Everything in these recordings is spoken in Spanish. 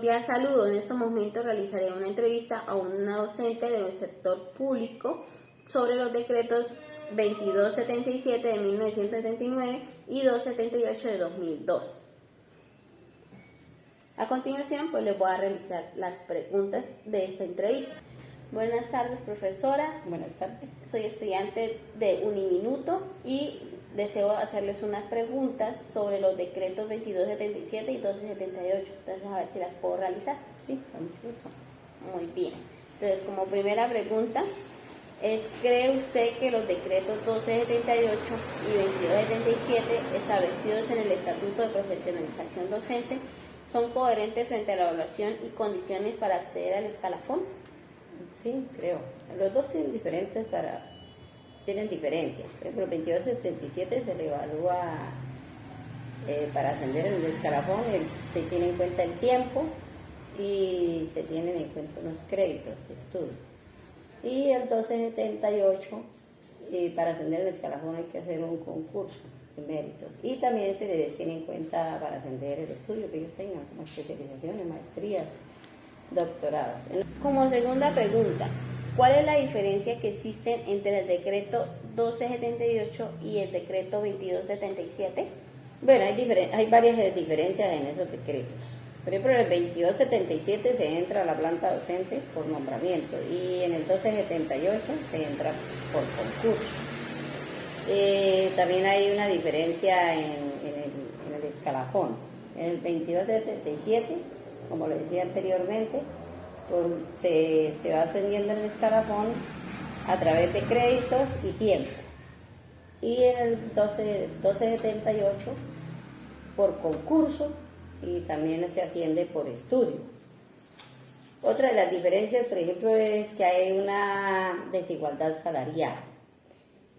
cordial saludo. En estos momentos realizaré una entrevista a una docente del sector público sobre los decretos 2277 de 1979 y 278 de 2002. A continuación, pues les voy a realizar las preguntas de esta entrevista. Buenas tardes, profesora. Buenas tardes. Soy estudiante de Uniminuto y deseo hacerles unas preguntas sobre los decretos 2277 y 1278. Entonces, a ver si las puedo realizar. Sí, con mucho gusto. Muy bien. Entonces, como primera pregunta, ¿cree usted que los decretos 1278 y 2277 establecidos en el Estatuto de Profesionalización Docente son coherentes frente a la evaluación y condiciones para acceder al escalafón? Sí, creo. Los dos tienen diferencias. Por ejemplo, el 2277 se le evalúa para ascender en el escalafón, se tiene en cuenta el tiempo y se tienen en cuenta unos créditos de estudio. Y el 1278, para ascender el escalafón hay que hacer un concurso de méritos. Y también se les tiene en cuenta para ascender el estudio que ellos tengan, como especializaciones, maestrías, doctorados. Como segunda pregunta, ¿cuál es la diferencia que existe entre el decreto 1278 y el decreto 2277? Bueno, hay varias diferencias en esos decretos. Por ejemplo, en el 2277 se entra a la planta docente por nombramiento y en el 1278 se entra por concurso. También hay una diferencia en el escalafón. En el 2277, como le decía anteriormente, se va ascendiendo en el escalafón a través de créditos y tiempo. Y en el 1278 por concurso y también se asciende por estudio. Otra de las diferencias, por ejemplo, es que hay una desigualdad salarial.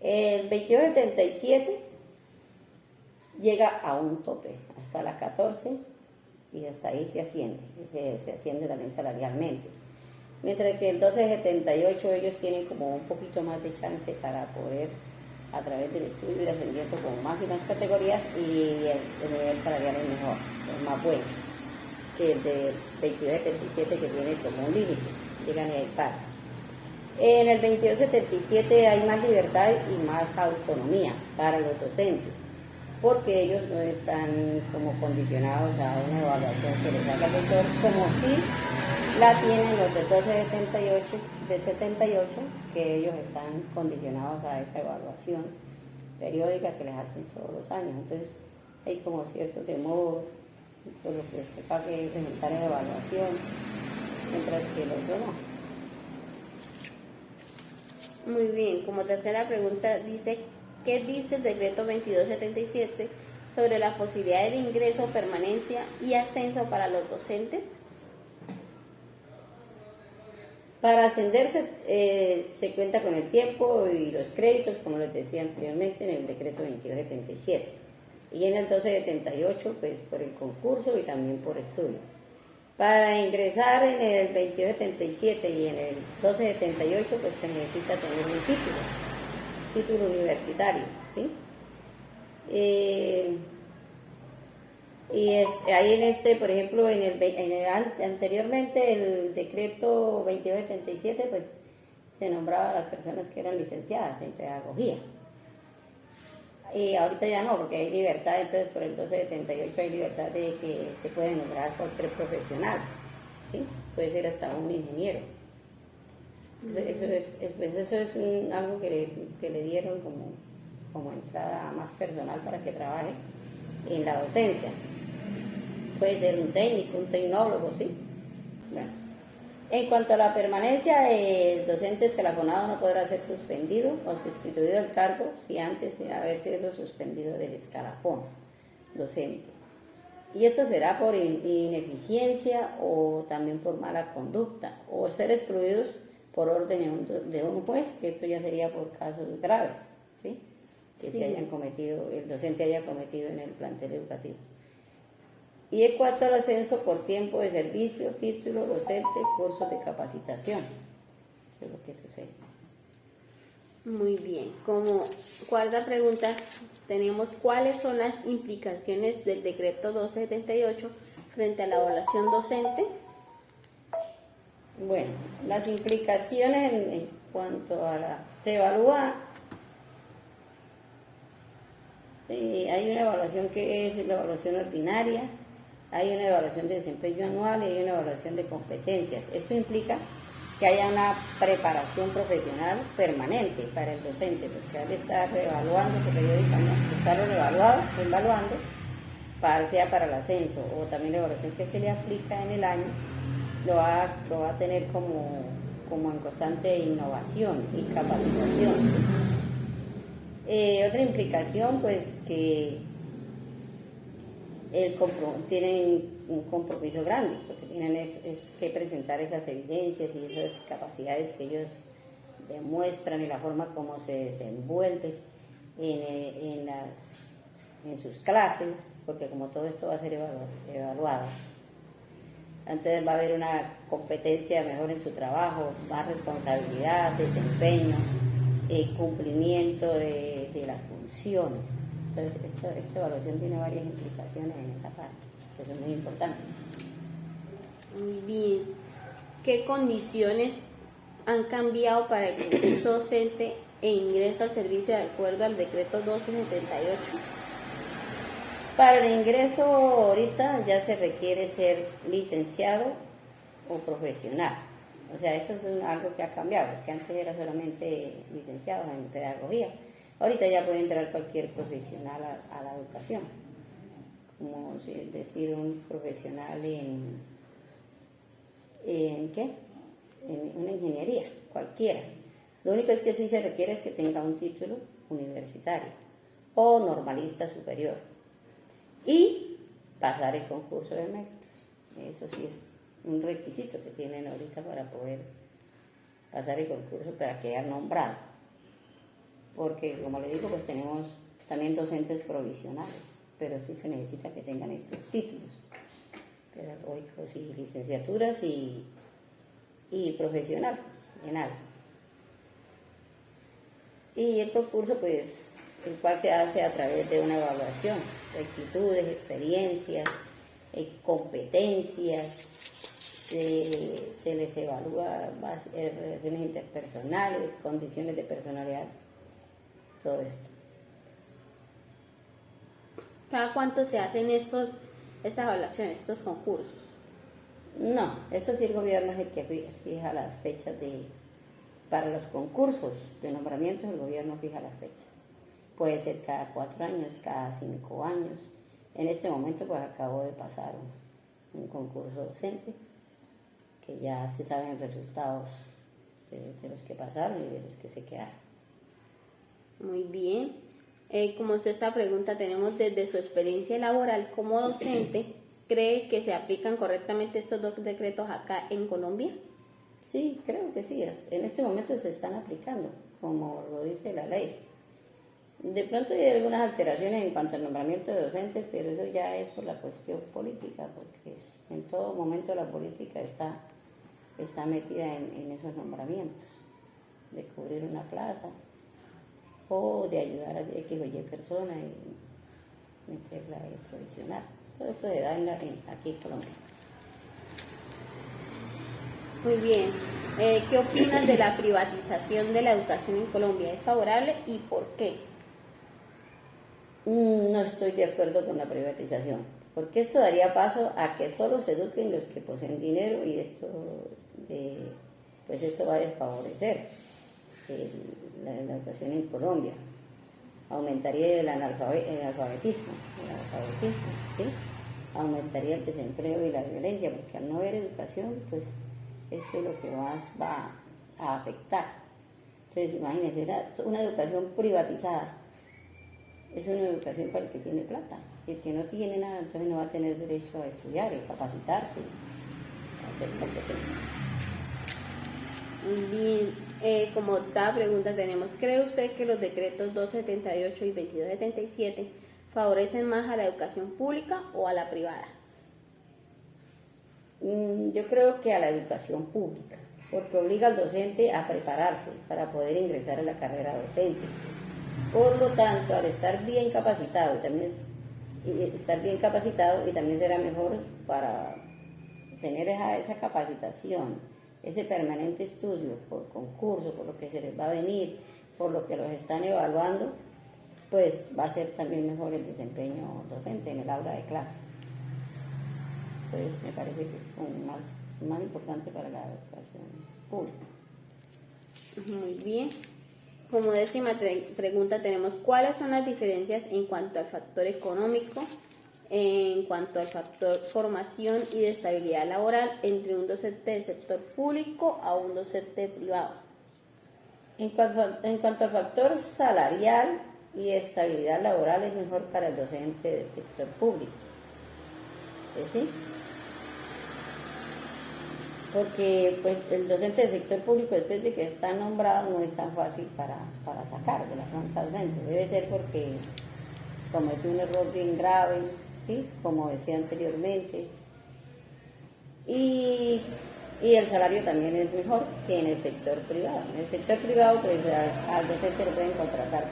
El 2277 llega a un tope, hasta la 14, y hasta ahí se asciende también salarialmente. Mientras que el 1278 ellos tienen como un poquito más de chance para poder, a través del estudio, ir ascendiendo con más y más categorías, y el nivel salarial es mejor, es más bueno que el de 2277, que tiene como un límite, llegan y hay par. En el 2277 hay más libertad y más autonomía para los docentes, porque ellos no están como condicionados a una evaluación que les haga el doctor, como si la tienen los de 1278, que ellos están condicionados a esa evaluación periódica que les hacen todos los años. Entonces hay como cierto temor por lo que les toca que presentar en evaluación, mientras que los otros no. Muy bien, como tercera pregunta dice, ¿qué dice el decreto 2277 sobre las posibilidades de ingreso, permanencia y ascenso para los docentes? Para ascenderse se cuenta con el tiempo y los créditos, como les decía anteriormente, en el decreto 2277. Y en el 1278, pues por el concurso y también por estudio. Para ingresar en el 2277 y en el 1278, pues se necesita tener un título universitario, ¿sí? Y ahí por ejemplo, anteriormente el decreto 2277, pues se nombraba a las personas que eran licenciadas en pedagogía. Y ahorita ya no, porque hay libertad. Entonces por el 1278 hay libertad de que se puede nombrar cualquier profesional, ¿sí? Puede ser hasta un ingeniero. Eso es algo que le dieron como entrada más personal para que trabaje en la docencia. Puede ser un técnico, un tecnólogo, ¿sí? Bueno. En cuanto a la permanencia, el docente escalafonado no podrá ser suspendido o sustituido del cargo si antes de haber sido suspendido del escalafón docente. Y esto será por ineficiencia o también por mala conducta, o ser excluidos por orden de un juez, que esto ya sería por casos graves, ¿sí? Que sí. El docente haya cometido en el plantel educativo. Y en cuanto al ascenso por tiempo de servicio, título docente, cursos de capacitación. Eso es lo que sucede. Muy bien. Como cuarta pregunta, tenemos cuáles son las implicaciones del decreto 278 frente a la evaluación docente? Bueno, las implicaciones en cuanto a se evalúa, hay una evaluación que es la evaluación ordinaria, hay una evaluación de desempeño anual y hay una evaluación de competencias. Esto implica que haya una preparación profesional permanente para el docente, porque al estar reevaluando periódicamente, estarlo evaluando, sea para el ascenso o también la evaluación que se le aplica en el año, lo va a tener como en constante innovación y capacitación. ¿Sí? Otra implicación, pues, que tienen un compromiso grande, porque tienen es que presentar esas evidencias y esas capacidades que ellos demuestran y la forma como se desenvuelve en sus clases, porque como todo esto va a ser evaluado, entonces va a haber una competencia mejor en su trabajo, más responsabilidad, desempeño, cumplimiento de las funciones. Entonces esta evaluación tiene varias implicaciones en esta parte, que son muy importantes. Muy bien. ¿Qué condiciones han cambiado para el concurso docente e ingreso al servicio de acuerdo al decreto 1278? Para el ingreso ahorita ya se requiere ser licenciado o profesional. O sea, eso es algo que ha cambiado, porque antes era solamente licenciados en pedagogía. Ahorita ya puede entrar cualquier profesional a la educación, como decir un profesional en ¿qué? En una ingeniería, cualquiera. Lo único es que sí se requiere es que tenga un título universitario o normalista superior y pasar el concurso de méritos. Eso sí es un requisito que tienen ahorita para poder pasar el concurso para quedar nombrado. Porque, como le digo, pues tenemos también docentes provisionales, pero sí se necesita que tengan estos títulos pedagógicos y licenciaturas y profesional en algo. Y el concurso, pues, el cual se hace a través de una evaluación de actitudes, experiencias, competencias, se les evalúa relaciones interpersonales, condiciones de personalidad, todo esto. ¿Cada cuánto se hacen estas evaluaciones, estos concursos? No, eso sí el gobierno es el que fija las fechas para los concursos de nombramientos, el gobierno fija las fechas. Puede ser cada 4 años, cada 5 años. En este momento pues acabo de pasar un concurso docente que ya se saben resultados de los que pasaron y de los que se quedaron. Muy bien. Como esta pregunta tenemos desde su experiencia laboral como docente, ¿cree que se aplican correctamente estos dos decretos acá en Colombia? Sí, creo que sí. En este momento se están aplicando, como lo dice la ley. De pronto hay algunas alteraciones en cuanto al nombramiento de docentes, pero eso ya es por la cuestión política, porque en todo momento la política está metida en esos nombramientos, de cubrir una plaza o de ayudar a X o Y persona y meterla en provisional. Todo esto se da aquí en Colombia. Muy bien. ¿Qué opinas de la privatización de la educación en Colombia? ¿Es favorable y por qué? No estoy de acuerdo con la privatización, porque esto daría paso a que solo se eduquen los que poseen dinero y esto va a desfavorecer la educación en Colombia. Aumentaría el alfabetismo, ¿sí? Aumentaría el desempleo y la violencia, porque al no haber educación, pues esto es lo que más va a afectar. Entonces, imagínense, una educación privatizada es una educación para el que tiene plata. El que no tiene nada, entonces no va a tener derecho a estudiar, a capacitarse, a ser competente. Muy bien. Como octava pregunta tenemos, ¿cree usted que los decretos 278 y 2277 favorecen más a la educación pública o a la privada? Yo creo que a la educación pública, porque obliga al docente a prepararse para poder ingresar a la carrera docente. Por lo tanto, al estar bien capacitado y también y estar bien capacitado, y también será mejor para tener esa capacitación, ese permanente estudio por concurso, por lo que se les va a venir, por lo que los están evaluando, pues va a ser también mejor el desempeño docente en el aula de clase. Entonces me parece que es como más importante para la educación pública. Muy bien. Como décima pregunta tenemos, ¿cuáles son las diferencias en cuanto al factor económico, en cuanto al factor formación y de estabilidad laboral entre un docente del sector público a un docente privado? En cuanto al factor salarial y estabilidad laboral, es mejor para el docente del sector público. ¿Sí? Porque pues, el docente del sector público, después de que está nombrado, no es tan fácil para sacar de la planta docente. Debe ser porque cometió un error bien grave, ¿sí? Como decía anteriormente. Y el salario también es mejor que en el sector privado. En el sector privado, pues al docente lo pueden contratar,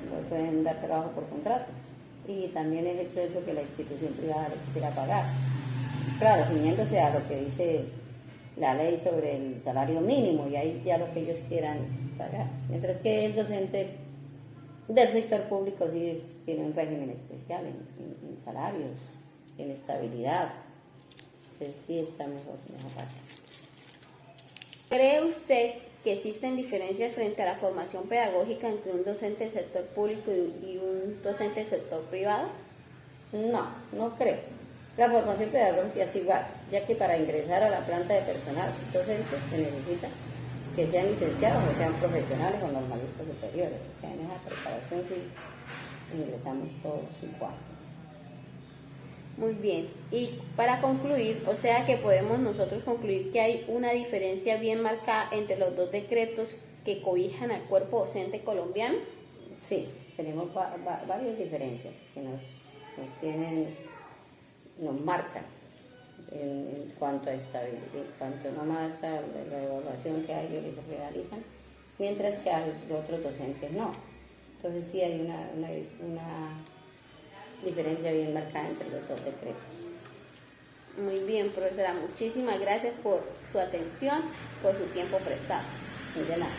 lo pueden dar trabajo por contratos. Y también el hecho de eso que la institución privada le quiera pagar. Claro, ciñéndose a lo que dice la ley sobre el salario mínimo, y ahí ya lo que ellos quieran pagar. Mientras que el docente del sector público sí tiene un régimen especial en salarios, en estabilidad. Entonces sí está mejor parte. ¿Cree usted que existen diferencias frente a la formación pedagógica entre un docente del sector público y un docente del sector privado? No creo. La formación pedagógica es igual, ya que para ingresar a la planta de personal docente se necesita que sean licenciados o sean profesionales o normalistas superiores. O sea, en esa preparación sí ingresamos todos igual. Muy bien. Y para concluir, o sea que podemos nosotros concluir que hay una diferencia bien marcada entre los dos decretos que cobijan al cuerpo docente colombiano. Sí, tenemos varias diferencias que nos marcan en cuanto a estabilidad, en cuanto nomás a la evaluación que a ellos les realizan, mientras que a los otros docentes no. Entonces sí hay una diferencia bien marcada entre los dos decretos. Muy bien, profesora, muchísimas gracias por su atención, por su tiempo prestado. De nada.